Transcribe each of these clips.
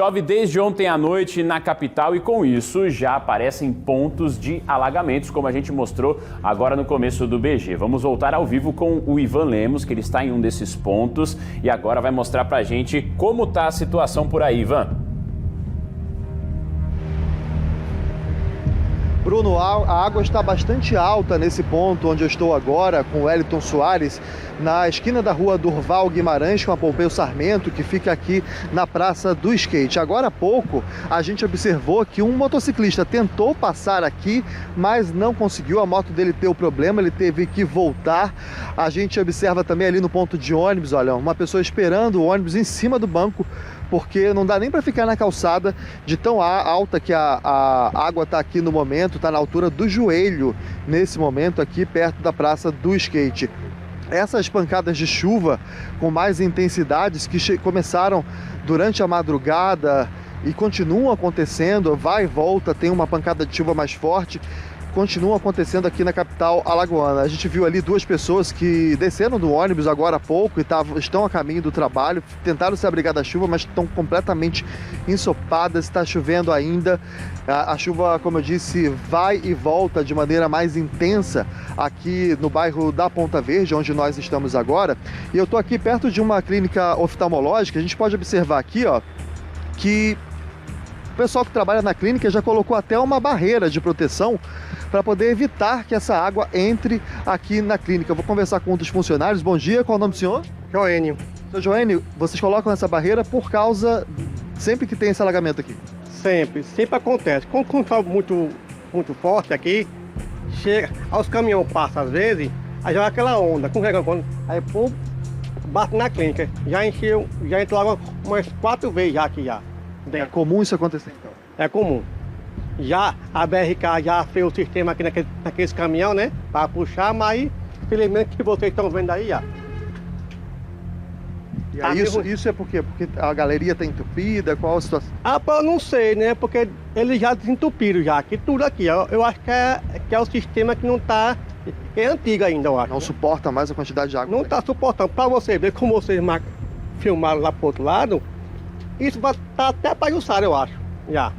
Chove desde ontem à noite na capital e com isso já aparecem pontos de alagamentos, como a gente mostrou agora no começo do BG. Vamos voltar ao vivo com o Ivan Lemos, que ele está em um desses pontos e agora vai mostrar pra gente como tá a situação por aí, Ivan. Bruno, a água está bastante alta nesse ponto onde eu estou agora, com o Wellington Soares, na esquina da rua Durval Guimarães com a Pompeu Sarmento, que fica aqui na Praça do Skate. Agora há pouco, a gente observou que um motociclista tentou passar aqui, mas não conseguiu. A moto dele teve problema, ele teve que voltar. A gente observa também ali no ponto de ônibus, olha, uma pessoa esperando o ônibus em cima do banco, porque não dá nem para ficar na calçada de tão alta que a água está aqui no momento, está na altura do joelho nesse momento aqui perto da Praça do Skate. Essas pancadas de chuva com mais intensidades que começaram durante a madrugada e continuam acontecendo, vai e volta, tem uma pancada de chuva mais forte, continuam acontecendo aqui na capital alagoana. A gente viu ali duas pessoas que desceram do ônibus agora há pouco e estão a caminho do trabalho, tentaram se abrigar da chuva, mas estão completamente ensopadas, está chovendo ainda. A chuva, como eu disse, vai e volta de maneira mais intensa aqui no bairro da Ponta Verde, onde nós estamos agora. E eu estou aqui perto de uma clínica oftalmológica. A gente pode observar aqui, ó, que o pessoal que trabalha na clínica já colocou até uma barreira de proteção para poder evitar que essa água entre aqui na clínica. Eu vou conversar com um dos funcionários. Bom dia, qual é o nome do senhor? Joênio. Seu Joênio, vocês colocam essa barreira por causa, sempre que tem esse alagamento aqui? Sempre acontece. Quando chove muito forte aqui, chega, os caminhões passam às vezes, aí já vai aquela onda, aí pô, bate na clínica. Já entrou água umas 4 vezes já aqui já. É comum isso acontecer então? É comum. Já a BRK já fez o sistema aqui naqueles caminhões, né? Para puxar, mas infelizmente que vocês estão vendo aí já. E aí, isso é por quê? Porque a galeria está entupida? Qual a situação? Ah, pô, eu não sei, né? Porque eles já desentupiram já, aqui tudo aqui. Eu acho que é o sistema que não está, que é antigo ainda, eu acho. Não suporta mais a quantidade de água? Não está suportando. Para você ver como vocês filmaram lá pro outro lado, isso vai estar até para Jussara, eu acho, já.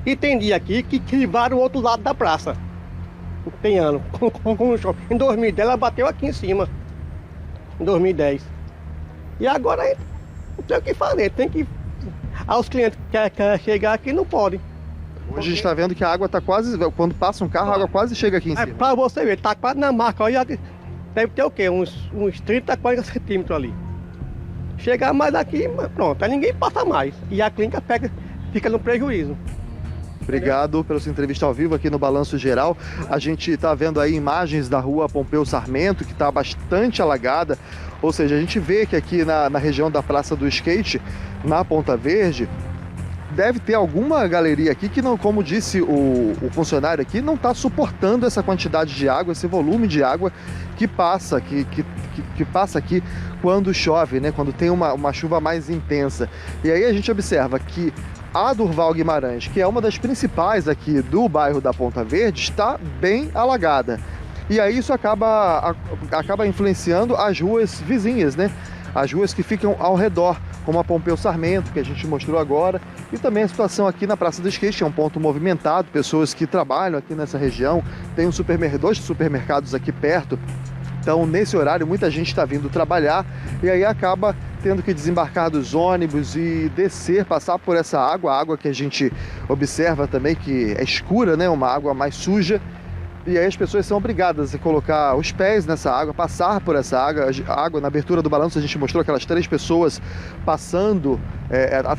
E tem dia aqui que levaram o outro lado da praça. Tem ano. Em 2010 ela bateu aqui em cima. Em 2010. E agora não tem o que fazer. Tem que. Os clientes que querem chegar aqui não podem. Hoje a gente está vendo que a água está quase. Quando passa um carro, a água quase chega aqui em cima. Para você ver, está quase na marca. Olha, deve ter o quê? Uns 30, 40 centímetros ali. Chegar mais aqui, pronto, aí ninguém passa mais. E a clínica fica no prejuízo. Obrigado pela sua entrevista ao vivo aqui no Balanço Geral. A gente está vendo aí imagens da rua Pompeu Sarmento, que está bastante alagada. Ou seja, a gente vê que aqui na região da Praça do Skate, na Ponta Verde, deve ter alguma galeria aqui que, não, como disse o funcionário aqui, não está suportando essa quantidade de água, esse volume de água que passa, que passa aqui quando chove, né? Quando tem uma chuva mais intensa. E aí a gente observa que a Durval Guimarães, que é uma das principais aqui do bairro da Ponta Verde, está bem alagada. E aí isso acaba influenciando as ruas vizinhas, né? As ruas que ficam ao redor, como a Pompeu Sarmento, que a gente mostrou agora, e também a situação aqui na Praça do Skate, que é um ponto movimentado, pessoas que trabalham aqui nessa região, tem dois supermercados aqui perto. Então, nesse horário, muita gente está vindo trabalhar e aí acaba tendo que desembarcar dos ônibus e descer, passar por essa água, a água que a gente observa também que é escura, né? Uma água mais suja. E aí as pessoas são obrigadas a colocar os pés nessa água, passar por essa água. Na abertura do balanço a gente mostrou aquelas 3 pessoas passando,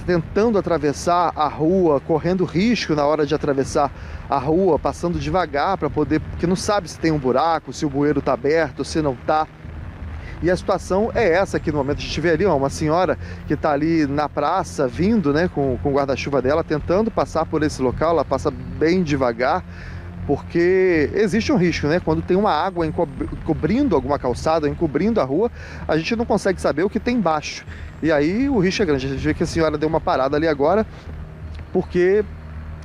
tentando atravessar a rua, correndo risco na hora de atravessar a rua, passando devagar para poder, porque não sabe se tem um buraco, se o bueiro está aberto, se não está. E a situação é essa aqui no momento. A gente vê ali uma senhora que está ali na praça, vindo, né, com o guarda-chuva dela, tentando passar por esse local. Ela passa bem devagar, porque existe um risco, né? Quando tem uma água encobrindo alguma calçada, encobrindo a rua, a gente não consegue saber o que tem embaixo. E aí o risco é grande. A gente vê que a senhora deu uma parada ali agora, porque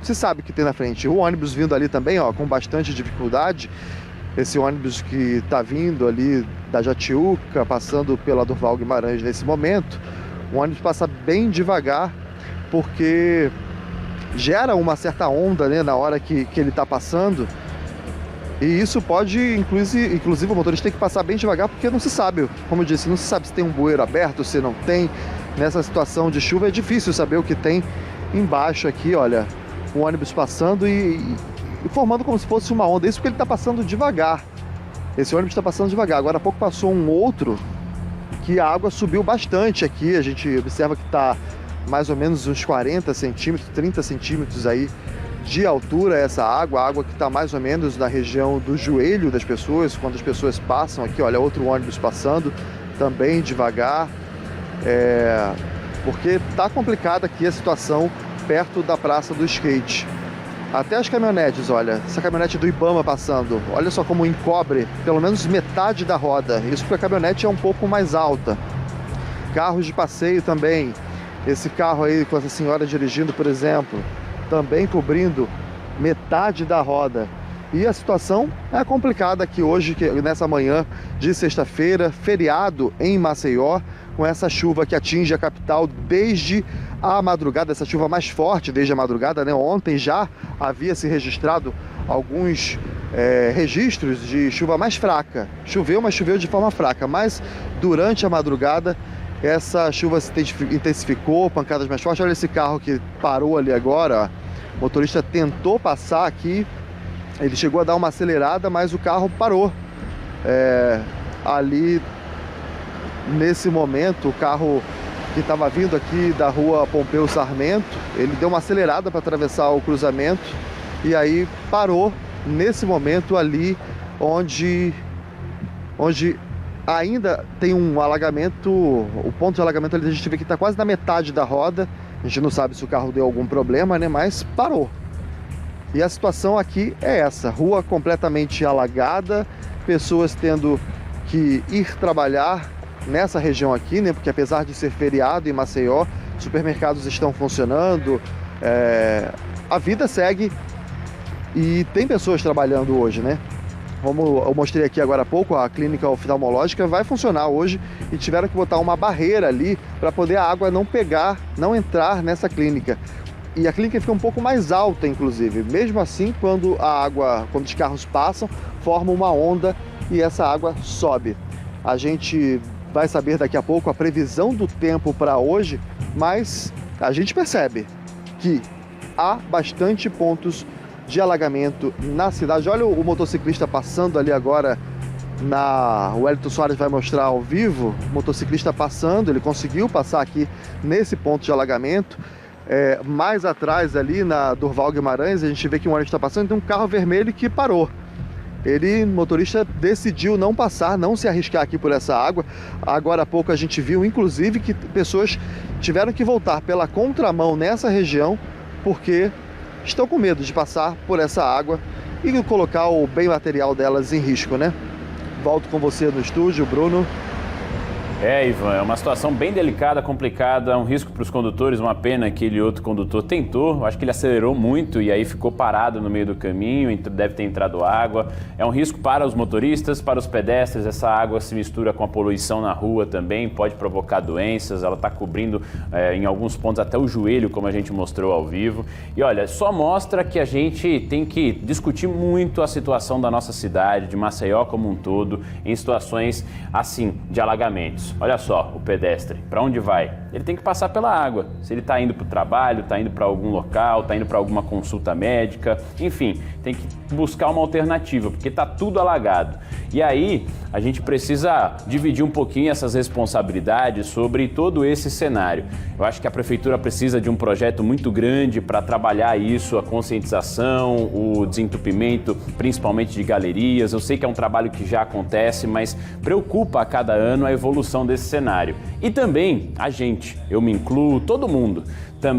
se sabe o que tem na frente. O ônibus vindo ali também, ó, com bastante dificuldade. Esse ônibus que está vindo ali da Jatiuca, passando pela Durval Guimarães nesse momento, o ônibus passa bem devagar porque gera uma certa onda, né, na hora que ele está passando. E isso pode, inclusive o motorista tem que passar bem devagar, porque não se sabe, como eu disse, não se sabe se tem um bueiro aberto, se não tem. Nessa situação de chuva é difícil saber o que tem embaixo aqui, olha, o ônibus passando e formando como se fosse uma onda. Isso porque ele está passando devagar. Esse ônibus está passando devagar. Agora há pouco passou um outro que a água subiu bastante aqui. A gente observa que está mais ou menos uns 40 centímetros, 30 centímetros aí de altura essa água. A água que está mais ou menos na região do joelho das pessoas, quando as pessoas passam aqui. Olha, outro ônibus passando também devagar. Porque está complicada aqui a situação perto da Praça do Skate. Até as caminhonetes, olha, essa caminhonete do Ibama passando, olha só como encobre pelo menos metade da roda. Isso porque a caminhonete é um pouco mais alta. Carros de passeio também. Esse carro aí com essa senhora dirigindo, por exemplo, também cobrindo metade da roda. E a situação é complicada aqui hoje, nessa manhã de sexta-feira, feriado em Maceió, com essa chuva que atinge a capital desde a madrugada, essa chuva mais forte desde a madrugada, né? Ontem já havia se registrado alguns registros de chuva mais fraca. Choveu, mas choveu de forma fraca. Mas durante a madrugada essa chuva se intensificou, pancadas mais fortes. Olha esse carro que parou ali agora, ó. O motorista tentou passar aqui, ele chegou a dar uma acelerada, mas o carro parou. Ali, nesse momento, o carro que estava vindo aqui da rua Pompeu Sarmento, ele deu uma acelerada para atravessar o cruzamento e aí parou nesse momento ali onde ainda tem um alagamento. O ponto de alagamento ali a gente vê que está quase na metade da roda. A gente não sabe se o carro deu algum problema, né? Mas parou. E a situação aqui é essa: rua completamente alagada, pessoas tendo que ir trabalhar nessa região aqui, né? Porque apesar de ser feriado em Maceió, supermercados estão funcionando, a vida segue e tem pessoas trabalhando hoje, né? Como eu mostrei aqui agora há pouco, a clínica oftalmológica vai funcionar hoje e tiveram que botar uma barreira ali para poder a água não entrar nessa clínica. E a clínica fica um pouco mais alta, inclusive. Mesmo assim, quando os carros passam, forma uma onda e essa água sobe. A gente vai saber daqui a pouco a previsão do tempo para hoje, mas a gente percebe que há bastante pontos de alagamento na cidade. Olha o motociclista passando ali agora, o Wellington Soares vai mostrar ao vivo, o motociclista passando, ele conseguiu passar aqui nesse ponto de alagamento. Mais atrás ali na Durval Guimarães, a gente vê que um ônibus está passando, tem um carro vermelho que parou. O motorista decidiu não passar, não se arriscar aqui por essa água. Agora há pouco a gente viu, inclusive, que pessoas tiveram que voltar pela contramão nessa região, porque estão com medo de passar por essa água e colocar o bem material delas em risco, né? Volto com você no estúdio, Bruno. Ivan, é uma situação bem delicada, complicada, um risco para os condutores, uma pena que aquele outro condutor tentou, acho que ele acelerou muito e aí ficou parado no meio do caminho, deve ter entrado água. É um risco para os motoristas, para os pedestres, essa água se mistura com a poluição na rua também, pode provocar doenças, ela está cobrindo em alguns pontos até o joelho, como a gente mostrou ao vivo. E olha, só mostra que a gente tem que discutir muito a situação da nossa cidade, de Maceió como um todo, em situações assim, de alagamentos. Olha só, o pedestre, para onde vai? Ele tem que passar pela água. Se ele está indo para o trabalho, está indo para algum local, está indo para alguma consulta médica, enfim, tem que buscar uma alternativa, porque está tudo alagado. E aí, a gente precisa dividir um pouquinho essas responsabilidades sobre todo esse cenário. Eu acho que a prefeitura precisa de um projeto muito grande para trabalhar isso, a conscientização, o desentupimento, principalmente de galerias. Eu sei que é um trabalho que já acontece, mas preocupa a cada ano a evolução desse cenário. E também a gente, eu me incluo, todo mundo,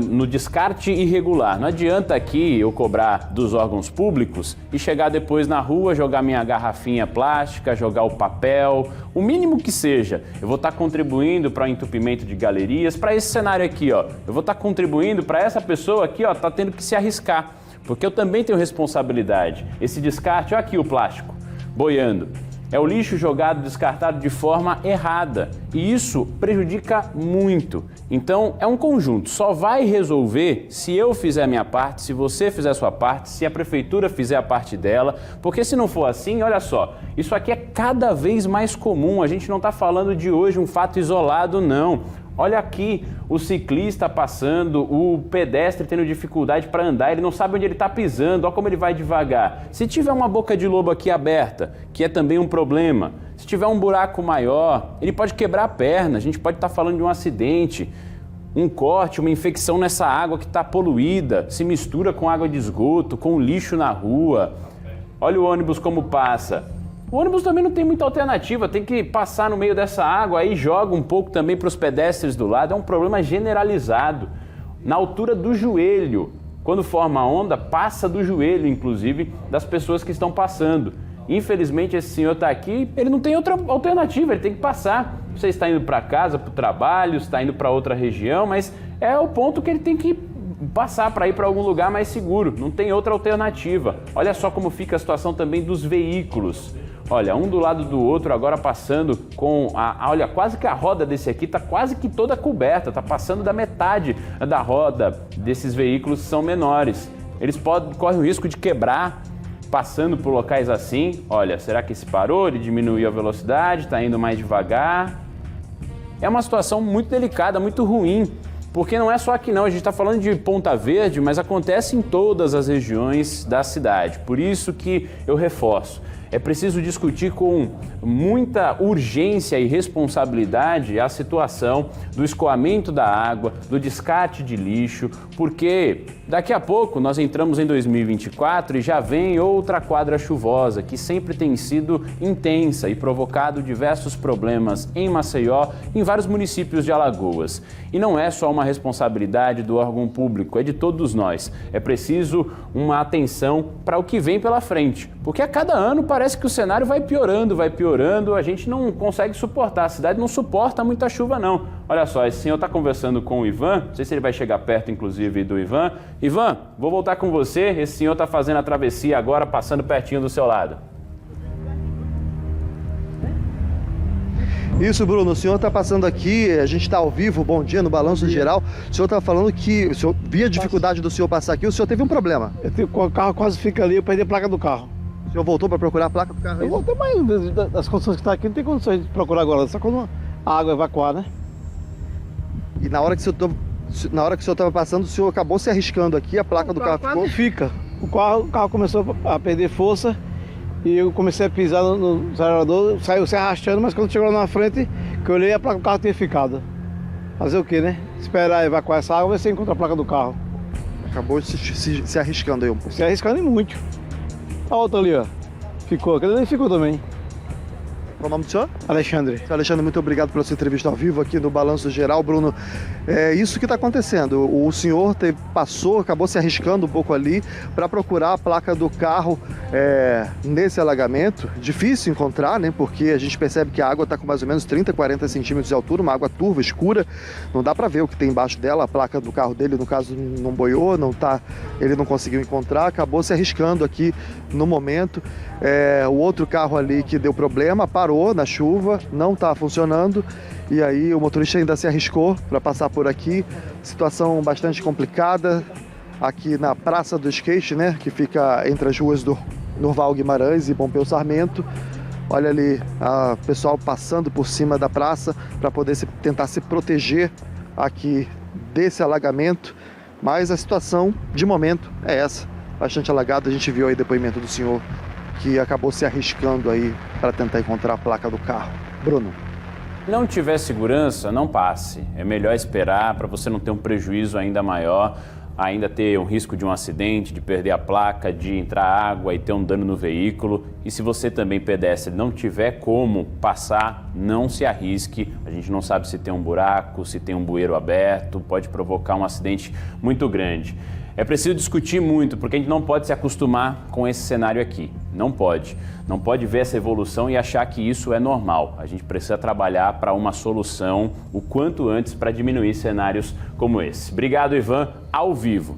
no descarte irregular. Não adianta aqui eu cobrar dos órgãos públicos e chegar depois na rua, jogar minha garrafinha plástica, jogar o papel, o mínimo que seja. Eu vou estar contribuindo para o entupimento de galerias, para esse cenário aqui, ó. Eu vou estar contribuindo para essa pessoa aqui, ó, tá tendo que se arriscar, porque eu também tenho responsabilidade. Esse descarte, ó aqui o plástico, boiando. É o lixo jogado, descartado de forma errada e isso prejudica muito. Então, é um conjunto, só vai resolver se eu fizer a minha parte, se você fizer a sua parte, se a prefeitura fizer a parte dela, porque se não for assim, olha só, isso aqui é cada vez mais comum, a gente não está falando de hoje um fato isolado, não. Olha aqui, o ciclista passando, o pedestre tendo dificuldade para andar, ele não sabe onde ele está pisando, olha como ele vai devagar. Se tiver uma boca de lobo aqui aberta, que é também um problema, se tiver um buraco maior, ele pode quebrar a perna, a gente pode estar falando de um acidente, um corte, uma infecção nessa água que está poluída, se mistura com água de esgoto, com lixo na rua. Olha o ônibus como passa. O ônibus também não tem muita alternativa, tem que passar no meio dessa água, aí joga um pouco também para os pedestres do lado, é um problema generalizado. Na altura do joelho, quando forma a onda, passa do joelho, inclusive, das pessoas que estão passando. Infelizmente, esse senhor está aqui, ele não tem outra alternativa, ele tem que passar. Você está indo para casa, para o trabalho, está indo para outra região, mas é o ponto que ele tem que passar para ir para algum lugar mais seguro, não tem outra alternativa. Olha só como fica a situação também dos veículos. Olha, um do lado do outro, agora passando com olha, quase que a roda desse aqui está quase que toda coberta, está passando da metade da roda desses veículos que são menores. Eles correm o risco de quebrar, passando por locais assim. Olha, será que se parou? Ele diminuiu a velocidade, está indo mais devagar. É uma situação muito delicada, muito ruim, porque não é só aqui não, a gente está falando de Ponta Verde, mas acontece em todas as regiões da cidade. Por isso que eu reforço. É preciso discutir com muita urgência e responsabilidade a situação do escoamento da água, do descarte de lixo, porque daqui a pouco nós entramos em 2024 e já vem outra quadra chuvosa que sempre tem sido intensa e provocado diversos problemas em Maceió e em vários municípios de Alagoas. E não é só uma responsabilidade do órgão público, é de todos nós. É preciso uma atenção para o que vem pela frente, porque a cada ano parece que o cenário vai piorando, a gente não consegue suportar, a cidade não suporta muita chuva não. Olha só, esse senhor está conversando com o Ivan, não sei se ele vai chegar perto inclusive do Ivan. Ivan, vou voltar com você, esse senhor está fazendo a travessia agora, passando pertinho do seu lado. Isso, Bruno, o senhor está passando aqui, a gente está ao vivo, bom dia, no Balanço Geral. O senhor está falando que o senhor via a dificuldade do senhor passar aqui, o senhor teve um problema. O carro quase fica ali, eu perdi a placa do carro. O senhor voltou para procurar a placa do carro? Eu voltei, mas das condições que está aqui, não tem condições de procurar agora, só quando a água evacuar, né? E na hora que o senhor estava passando, o senhor acabou se arriscando aqui, a placa do carro ficou? Fica. O carro começou a perder força e eu comecei a pisar no acelerador, saiu se arrastando, mas quando chegou lá na frente, que eu olhei, a placa do carro tinha ficado. Fazer o quê, né? Esperar evacuar essa água, ver se encontra a placa do carro. Acabou se arriscando aí um pouco. Se arriscando e muito. A outra ali, ó. Ficou, aquele ali ficou também. Qual o nome do senhor? Alexandre. Senhor Alexandre, muito obrigado pela sua entrevista ao vivo aqui no Balanço Geral. Bruno, é isso que está acontecendo. O senhor acabou se arriscando um pouco ali para procurar a placa do carro nesse alagamento. Difícil encontrar, né? Porque a gente percebe que a água está com mais ou menos 30, 40 centímetros de altura, uma água turva, escura. Não dá para ver o que tem embaixo dela. A placa do carro dele, no caso, não boiou, ele não conseguiu encontrar. Acabou se arriscando aqui no momento. O outro carro ali que deu problema parou na chuva, não está funcionando, e aí o motorista ainda se arriscou para passar por aqui. Situação bastante complicada aqui na Praça do Skate, né, que fica entre as ruas do Nurval Guimarães e Pompeu Sarmento. Olha ali o pessoal passando por cima da praça para poder tentar se proteger aqui desse alagamento, mas a situação de momento é essa, bastante alagada. A gente viu aí o depoimento do senhor que acabou se arriscando aí para tentar encontrar a placa do carro. Bruno. Não tiver segurança, não passe. É melhor esperar para você não ter um prejuízo ainda maior, ainda ter um risco de um acidente, de perder a placa, de entrar água e ter um dano no veículo. E se você também, pedestre, não tiver como passar, não se arrisque. A gente não sabe se tem um buraco, se tem um bueiro aberto, pode provocar um acidente muito grande. É preciso discutir muito, porque a gente não pode se acostumar com esse cenário aqui. Não pode. Não pode ver essa evolução e achar que isso é normal. A gente precisa trabalhar para uma solução o quanto antes para diminuir cenários como esse. Obrigado, Ivan, ao vivo.